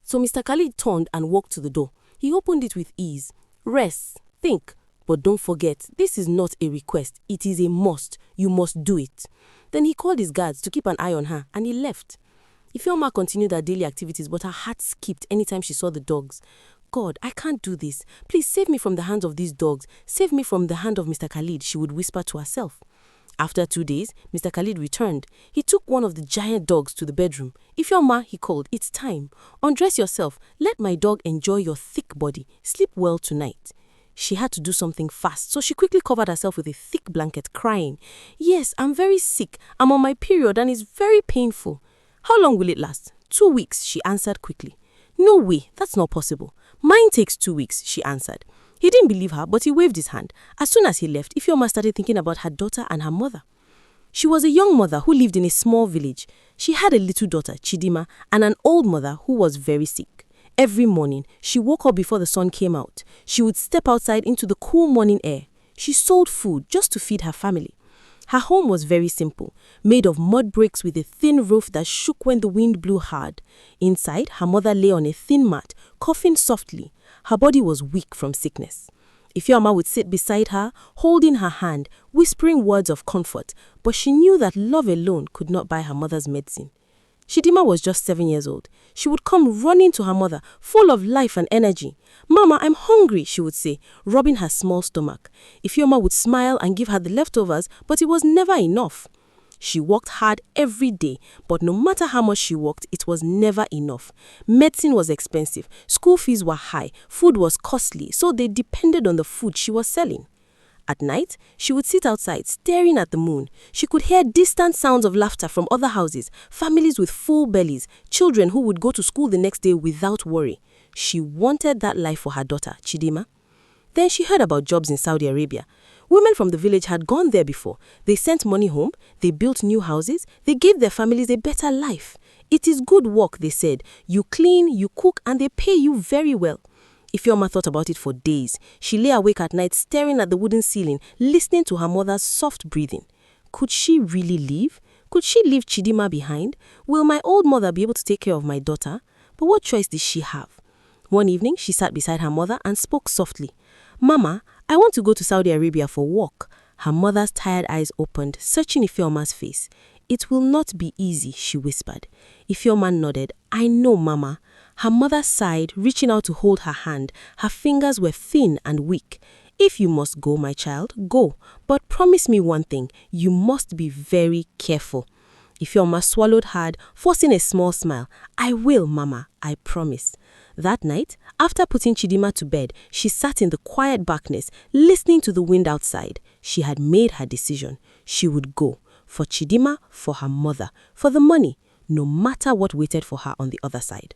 So Mr. Khalid turned and walked to the door. He opened it with ease. Rest, think, but don't forget, this is not a request. It is a must. You must do it. Then he called his guards to keep an eye on her, and he left. Ifeoma continued her daily activities, but her heart skipped anytime she saw the dogs. God, I can't do this. Please save me from the hands of these dogs. Save me from the hand of Mr. Khalid, she would whisper to herself. After 2 days, Mr. Khalid returned. He took one of the giant dogs to the bedroom. Ifeoma, he called, it's time. Undress yourself. Let my dog enjoy your thick body. Sleep well tonight. She had to do something fast, so she quickly covered herself with a thick blanket, crying, Yes, I'm very sick. I'm on my period and it's very painful. How long will it last? 2 weeks, she answered quickly. No way, that's not possible. Mine takes 2 weeks, she answered. He didn't believe her, but he waved his hand. As soon as he left, Ifeoma started thinking about her daughter and her mother. She was a young mother who lived in a small village. She had a little daughter, Chidima, and an old mother who was very sick. Every morning, she woke up before the sun came out. She would step outside into the cool morning air. She sold food just to feed her family. Her home was very simple, made of mud bricks with a thin roof that shook when the wind blew hard. Inside, her mother lay on a thin mat, coughing softly. Her body was weak from sickness. Ifeoma would sit beside her, holding her hand, whispering words of comfort, but she knew that love alone could not buy her mother's medicine. Chidima was just 7 years old. She would come running to her mother, full of life and energy. Mama, I'm hungry, she would say, rubbing her small stomach. Ifeoma would smile and give her the leftovers, but it was never enough. She worked hard every day, but no matter how much she worked, it was never enough. Medicine was expensive, school fees were high, food was costly, so they depended on the food she was selling. At night, she would sit outside, staring at the moon. She could hear distant sounds of laughter from other houses, families with full bellies, children who would go to school the next day without worry. She wanted that life for her daughter, Chidima. Then she heard about jobs in Saudi Arabia. Women from the village had gone there before. They sent money home, they built new houses, they gave their families a better life. It is good work, they said. You clean, you cook, and they pay you very well. Ifeoma thought about it for days. She lay awake at night staring at the wooden ceiling, listening to her mother's soft breathing. Could she really leave? Could she leave Chidima behind? Will my old mother be able to take care of my daughter? But what choice did she have? One evening, she sat beside her mother and spoke softly. Mama, I want to go to Saudi Arabia for work. Her mother's tired eyes opened, searching Ifeoma's face. It will not be easy, she whispered. Ifeoma nodded. I know, Mama. Her mother sighed, reaching out to hold her hand. Her fingers were thin and weak. If you must go, my child, go. But promise me one thing. You must be very careful. Ifeoma swallowed hard, forcing a small smile. I will, Mama, I promise. That night, after putting Chidima to bed, she sat in the quiet darkness, listening to the wind outside. She had made her decision. She would go. For Chidima, for her mother, for the money, no matter what waited for her on the other side.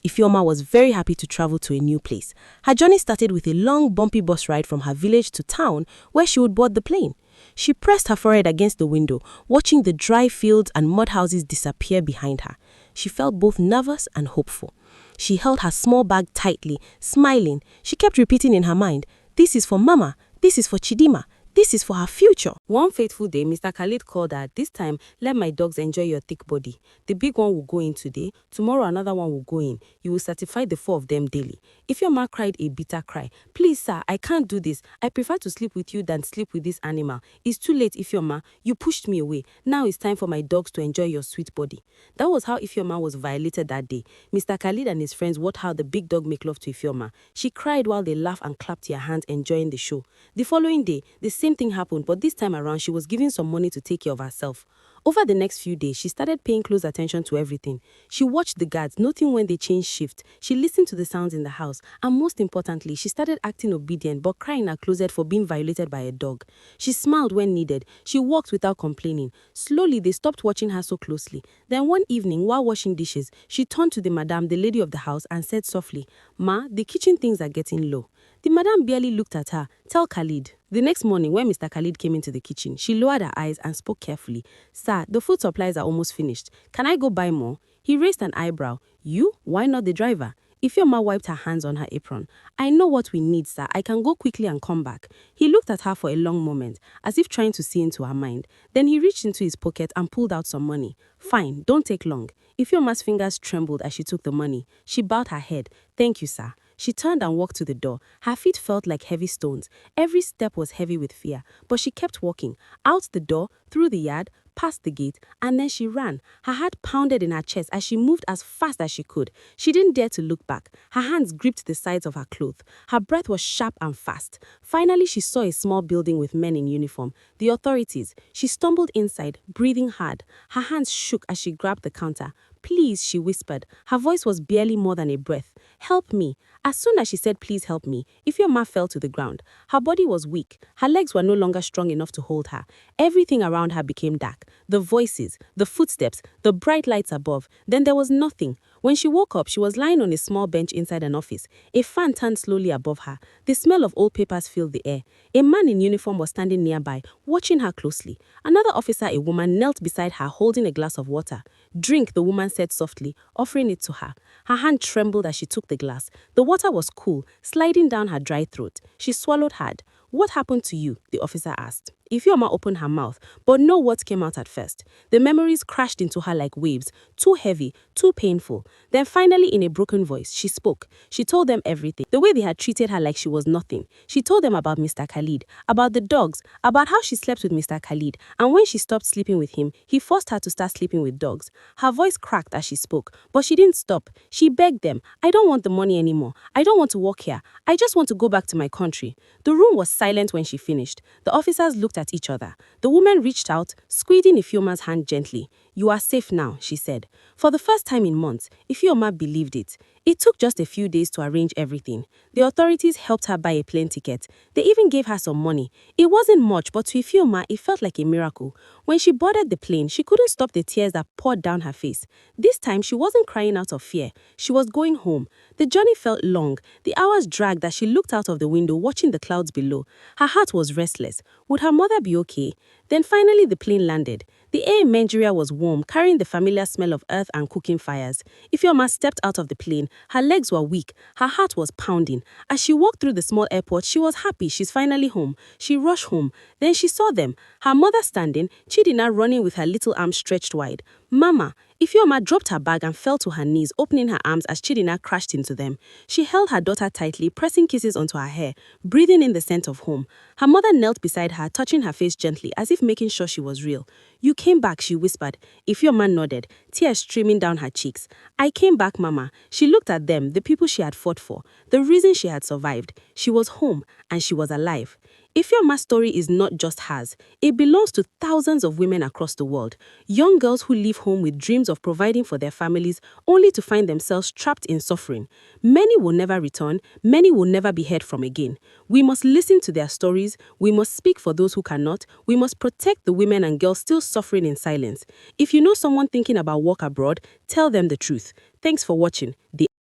Ifeoma was very happy to travel to a new place. Her journey started with a long, bumpy bus ride from her village to town, where she would board the plane. She pressed her forehead against the window, watching the dry fields and mud houses disappear behind her. She felt both nervous and hopeful. She held her small bag tightly, smiling. She kept repeating in her mind, this is for Mama, this is for Chidima, this is for her future. One fateful day, Mr. Khalid called her. This time, let my dogs enjoy your thick body. The big one will go in today. Tomorrow, another one will go in. You will certify the 4 of them daily. Ifeoma cried a bitter cry. Please, sir, I can't do this. I prefer to sleep with you than sleep with this animal. It's too late, Ifeoma. You pushed me away. Now it's time for my dogs to enjoy your sweet body. That was how Ifeoma was violated that day. Mr. Khalid and his friends watched how the big dog make love to Ifeoma. She cried while they laughed and clapped their hands, enjoying the show. The following day, the same thing happened, but this time around, she was given some money to take care of herself. Over the next few days, she started paying close attention to everything. She watched the guards, noting when they changed shift. She listened to the sounds in the house. And most importantly, she started acting obedient, but crying in her closet for being violated by a dog. She smiled when needed. She walked without complaining. Slowly, they stopped watching her so closely. Then one evening, while washing dishes, she turned to the madam, the lady of the house, and said softly, Ma, the kitchen things are getting low. The madam barely looked at her. Tell Khalid. The next morning, when Mr. Khalid came into the kitchen, she lowered her eyes and spoke carefully. Sir, the food supplies are almost finished. Can I go buy more? He raised an eyebrow. You? Why not the driver? Ifeoma wiped her hands on her apron. I know what we need, sir. I can go quickly and come back. He looked at her for a long moment, as if trying to see into her mind. Then he reached into his pocket and pulled out some money. Fine, don't take long. Ifeoma's fingers trembled as she took the money. She bowed her head. Thank you, sir. She turned and walked to the door. Her feet felt like heavy stones. Every step was heavy with fear, but she kept walking. Out the door, through the yard, past the gate, and then she ran. Her heart pounded in her chest as she moved as fast as she could. She didn't dare to look back. Her hands gripped the sides of her clothes. Her breath was sharp and fast. Finally, she saw a small building with men in uniform. The authorities. She stumbled inside, breathing hard. Her hands shook as she grabbed the counter. Please, she whispered. Her voice was barely more than a breath. Help me. As soon as she said, please help me, Ifeoma fell to the ground. Her body was weak. Her legs were no longer strong enough to hold her. Everything around her became dark. The voices, the footsteps, the bright lights above. Then there was nothing. When she woke up, she was lying on a small bench inside an office. A fan turned slowly above her. The smell of old papers filled the air. A man in uniform was standing nearby, watching her closely. Another officer, a woman, knelt beside her, holding a glass of water. Drink, the woman said softly, offering it to her. Her hand trembled as she took the glass. The water was cool, sliding down her dry throat. She swallowed hard. What happened to you? The officer asked. Ifeoma opened her mouth, but no words came out at first. The memories crashed into her like waves, too heavy, too painful. Then finally, in a broken voice, she spoke. She told them everything, the way they had treated her like she was nothing. She told them about Mr. Khalid, about the dogs, about how she slept with Mr. Khalid, and when she stopped sleeping with him, he forced her to start sleeping with dogs. Her voice cracked as she spoke, but she didn't stop. She begged them, I don't want the money anymore. I don't want to work here. I just want to go back to my country. The room was silent when she finished. The officers looked at each other. The woman reached out, squeezing Ifeoma's hand gently. You are safe now, she said. For the first time in months, Ifeoma believed it. It took just a few days to arrange everything. The authorities helped her buy a plane ticket. They even gave her some money. It wasn't much, but to Ifeoma, it felt like a miracle. When she boarded the plane, she couldn't stop the tears that poured down her face. This time, she wasn't crying out of fear. She was going home. The journey felt long. The hours dragged as she looked out of the window, watching the clouds below. Her heart was restless. Would her mother be okay? Then finally the plane landed. The air in Nigeria was warm, carrying the familiar smell of earth and cooking fires. Ifeoma stepped out of the plane. Her legs were weak. Her heart was pounding. As she walked through the small airport, she was happy she's finally home. She rushed home. Then she saw them. Her mother standing, Chidina running with her little arms stretched wide. Mama! Ifeoma dropped her bag and fell to her knees, opening her arms as Chidina crashed into them. She held her daughter tightly, pressing kisses onto her hair, breathing in the scent of home. Her mother knelt beside her, touching her face gently, as if making sure she was real. You came back, she whispered. Ifeoma nodded, tears streaming down her cheeks. I came back, Mama. She looked at them, the people she had fought for, the reason she had survived. She was home, and she was alive. Ifeoma's story is not just hers. It belongs to thousands of women across the world. Young girls who leave home with dreams of providing for their families only to find themselves trapped in suffering. Many will never return. Many will never be heard from again. We must listen to their stories. We must speak for those who cannot. We must protect the women and girls still suffering in silence. If you know someone thinking about work abroad, tell them the truth. Thanks for watching.